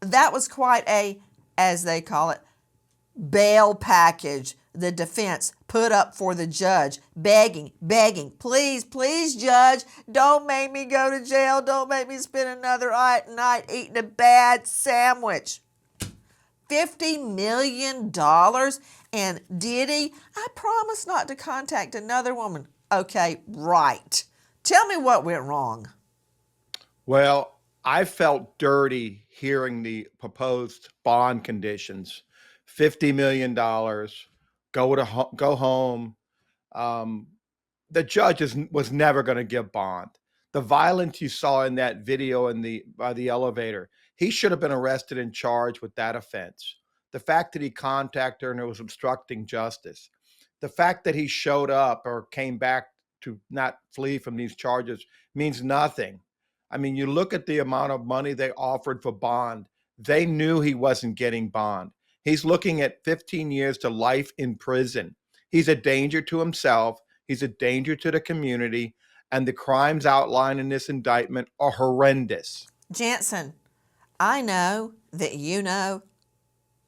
that was quite a, as they call it, bail package the defense put up for the judge, begging, please, please, judge, don't make me go to jail. Don't make me spend another night eating a bad sandwich. $50 million? And Diddy, I promise not to contact another woman. Okay, right. Tell me what went wrong. Well, I felt dirty hearing the proposed bond conditions. $50 million, go home. Um, the judge was never going to give bond. The violence you saw in that video in the by the elevator, he should have been arrested and charged with that offense. The fact that he contacted her and it was obstructing justice. The fact that he showed up or came back to not flee from these charges means nothing. I mean, you look at the amount of money they offered for bond. They knew he wasn't getting bond. He's looking at 15 years to life in prison. He's a danger to himself. He's a danger to the community. And the crimes outlined in this indictment are horrendous. Jansen, I know that you know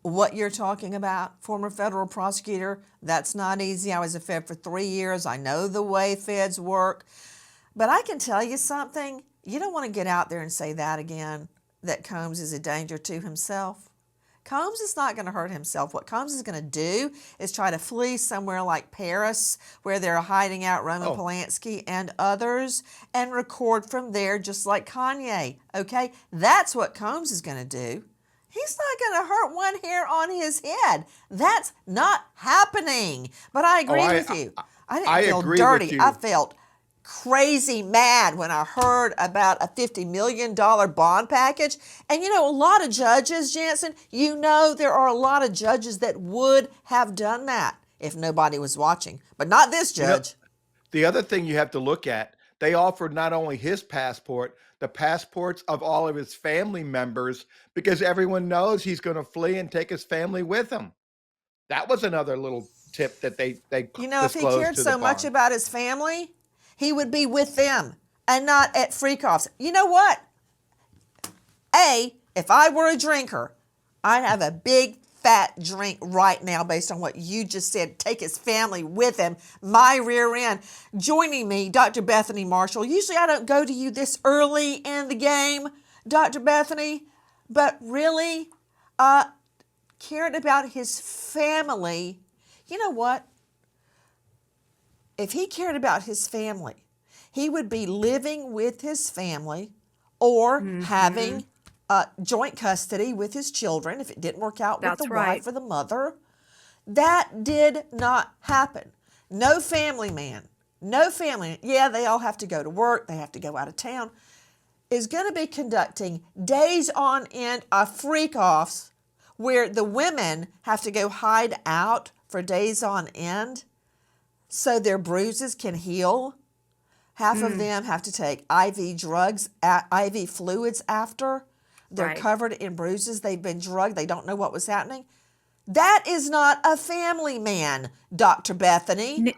what you're talking about, former federal prosecutor. That's not easy. I was a Fed for 3 years. I know the way feds work. But I can tell you something. You don't want to get out there and say that again, that Combs is a danger to himself. Combs is not going to hurt himself. What Combs is going to do is try to flee somewhere like Paris, where they're hiding out Roman Polanski and others, and record from there just like Kanye, okay? That's what Combs is going to do. He's not going to hurt one hair on his head. That's not happening. But I agree with you. I didn't feel dirty. I felt crazy mad when I heard about a $50 million bond package. And you know, a lot of judges, Jansen, you know, there are a lot of judges that would have done that if nobody was watching, but not this judge. The other thing you have to look at, they offered not only his passport, the passports of all of his family members, because everyone knows he's going to flee and take his family with him. That was another little tip that they you know, if he cared so much about his family, he would be with them and not at freak-offs. You know what? If I were a drinker, I'd have a big fat drink right now based on what you just said. Take his family with him, my rear end. Joining me, Dr. Bethany Marshall. Usually I don't go to you this early in the game, Dr. Bethany, but really cared about his family. You know what? If he cared about his family, he would be living with his family or having joint custody with his children if it didn't work out with the wife or the mother. That did not happen. No family man, yeah, they all have to go to work, they have to go out of town, is going to be conducting days on end of freak-offs where the women have to go hide out for days on end so their bruises can heal. Half of them have to take IV drugs, IV fluids after. They're covered in bruises. They've been drugged. They don't know what was happening. That is not a family man, Dr. Bethany.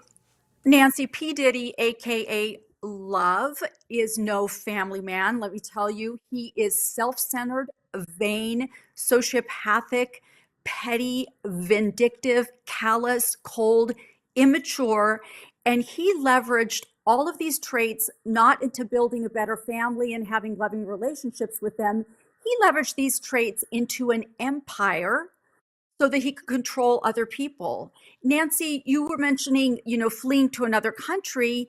Nancy, P. Diddy, a.k.a. Love, is no family man. Let me tell you, he is self-centered, vain, sociopathic, petty, vindictive, callous, cold, immature, and he leveraged all of these traits not into building a better family and having loving relationships with them. He leveraged these traits into an empire so that he could control other people. Nancy, you were mentioning, fleeing to another country.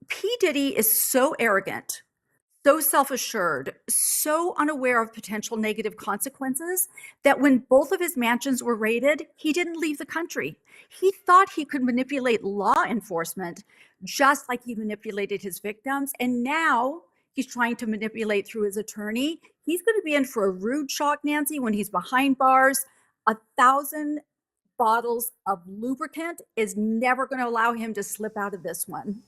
P. Diddy is so arrogant, so self-assured, so unaware of potential negative consequences that when both of his mansions were raided, he didn't leave the country. He thought he could manipulate law enforcement just like he manipulated his victims. And now he's trying to manipulate through his attorney. He's going to be in for a rude shock, Nancy, when he's behind bars. 1,000 bottles of lubricant is never going to allow him to slip out of this one.